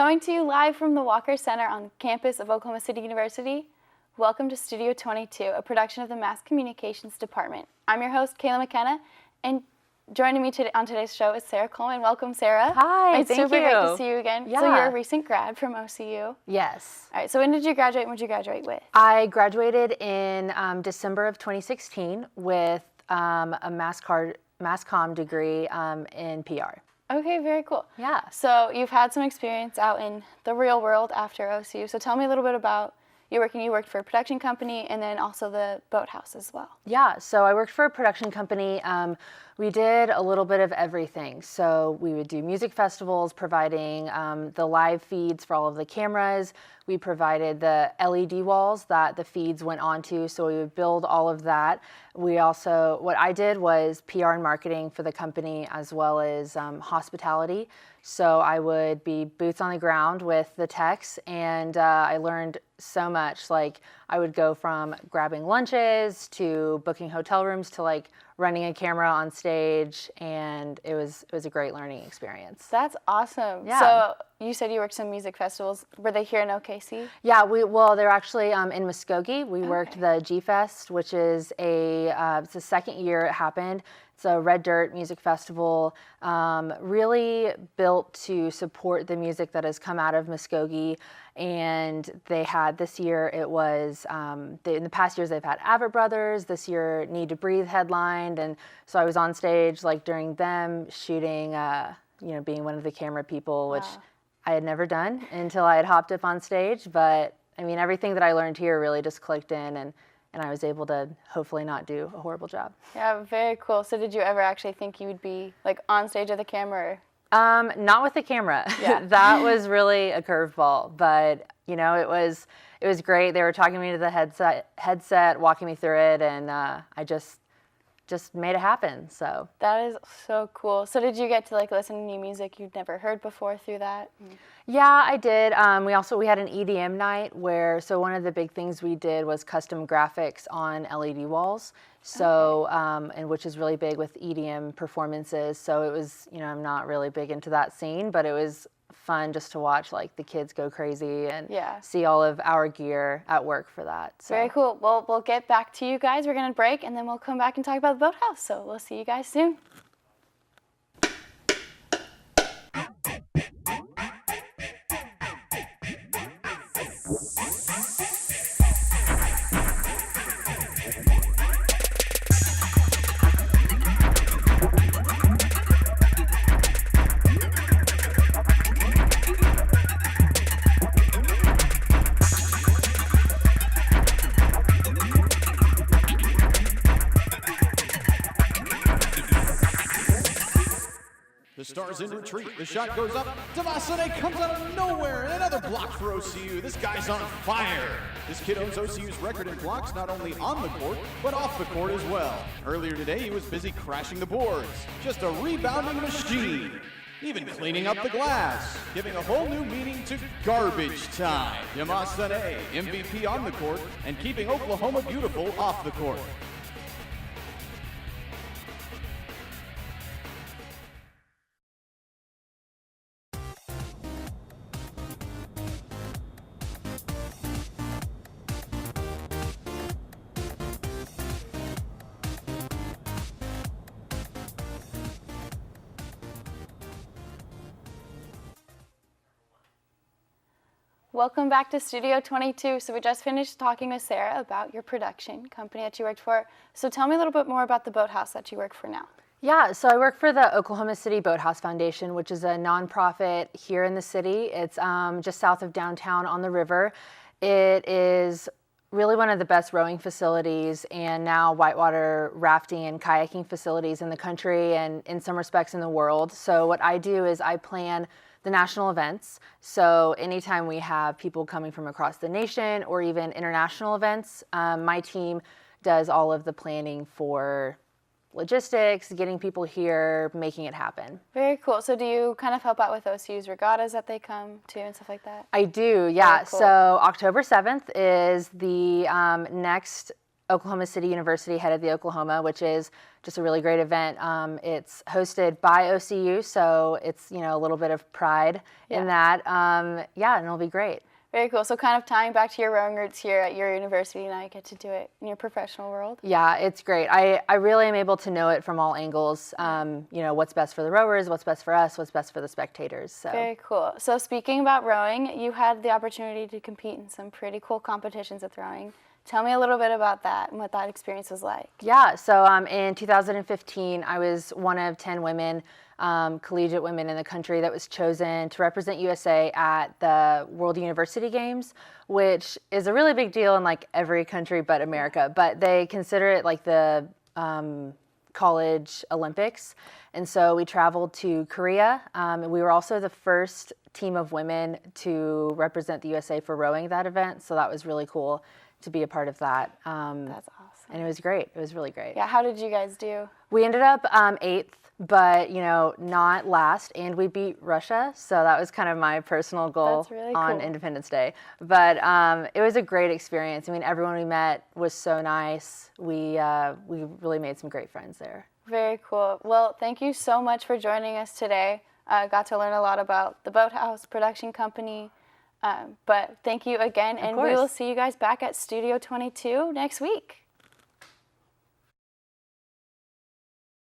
Coming to you live from the Walker Center on campus of Oklahoma City University, welcome to Studio 22, a production of the Mass Communications Department. I'm your host, Kayla McKenna, and joining me today on today's show is Sara Coleman. Welcome, Sara. Hi, it's thank you. It's super great to see you again. Yeah. So you're a recent grad from OCU. Yes. All right, so when did you graduate and what did you graduate with? I graduated in December of 2016 with a mass comm degree in PR. Okay, very cool. Yeah. So you've had some experience out in the real world after OCU. So tell me a little bit about your work. You worked for a production company and then also the boathouse as well. Yeah, so I worked for a production company. We did a little bit of everything. So we would do music festivals, providing the live feeds for all of the cameras. We provided the LED walls that the feeds went onto, so we would build all of that. We also, what I did was PR and marketing for the company as well as hospitality. So I would be boots on the ground with the techs, and I learned so much. Like, I would go from grabbing lunches to booking hotel rooms to like running a camera on stage, and it was a great learning experience. That's awesome. Yeah. So you said you worked some music festivals. Were they here in OKC? Yeah, they're actually in Muskogee. We worked the G Fest, which is it's the second year it happened. It's a red dirt music festival, really built to support the music that has come out of Muskogee. And they had this year, it was, in the past years they've had Avett Brothers. This year Need to Breathe headlined. And so I was on stage like during them shooting, being one of the camera people, which I had never done until I had hopped up on stage. But I mean, everything that I learned here really just clicked in, and I was able to hopefully not do a horrible job. Yeah, very cool. So did you ever actually think you would be like on stage with a camera? Not with the camera. Yeah. That was really a curveball, but it was great. They were talking me to the headset, walking me through it, and I just made it happen. So that is so cool. So did you get to like listen to new music you'd never heard before through that? Yeah, I did. We had an EDM night so one of the big things we did was custom graphics on LED walls. So, and which is really big with EDM performances. So it was, I'm not really big into that scene, but it was fun just to watch like the kids go crazy and see all of our gear at work for that. So. Very cool. Well, we'll get back to you guys. We're going to break and then we'll come back and talk about the boathouse. So we'll see you guys soon. The Stars in retreat. The shot goes up. Devasane comes out of nowhere. And another block for OCU. This guy's on fire. This kid owns OCU's record in blocks not only on the court, but off the court as well. Earlier today, he was busy crashing the boards. Just a rebounding machine. Even cleaning up the glass. Giving a whole new meaning to garbage time. Devasane, MVP on the court, and keeping Oklahoma beautiful off the court. Welcome back to Studio 22. So we just finished talking with Sara about your production company that you worked for. So tell me a little bit more about the boathouse that you work for now. Yeah, so I work for the Oklahoma City Boathouse Foundation, which is a nonprofit here in the city. It's just south of downtown on the river. It is really one of the best rowing facilities and now whitewater rafting and kayaking facilities in the country and in some respects in the world. So what I do is I plan the national events. So anytime we have people coming from across the nation or even international events, my team does all of the planning for logistics, getting people here, making it happen. Very cool. So do you kind of help out with OCU's regattas that they come to and stuff like that? I do, yeah. Cool. So October 7th is the next Oklahoma City University headed the Oklahoma, which is just a really great event. It's hosted by OCU, so it's, a little bit of pride in that. And it'll be great. Very cool. So kind of tying back to your rowing roots here at your university, now you get to do it in your professional world. Yeah, it's great. I really am able to know it from all angles. What's best for the rowers, what's best for us, what's best for the spectators. So. Very cool. So speaking about rowing, you had the opportunity to compete in some pretty cool competitions with rowing. Tell me a little bit about that and what that experience was like. Yeah, so in 2015, I was one of 10 women, collegiate women in the country that was chosen to represent USA at the World University Games, which is a really big deal in like every country but America. But they consider it like the college Olympics. And so we traveled to Korea. And we were also the first team of women to represent the USA for rowing that event. So that was really cool to be a part of that. That's awesome. And it was great. It was really great. Yeah, how did you guys do? We ended up 8th, but, not last, and we beat Russia. So that was kind of my personal goal really on cool. Independence Day. But it was a great experience. I mean, everyone we met was so nice. We really made some great friends there. Very cool. Well, thank you so much for joining us today. Got to learn a lot about the Boathouse production company. But thank you again, and we will see you guys back at Studio 22 next week.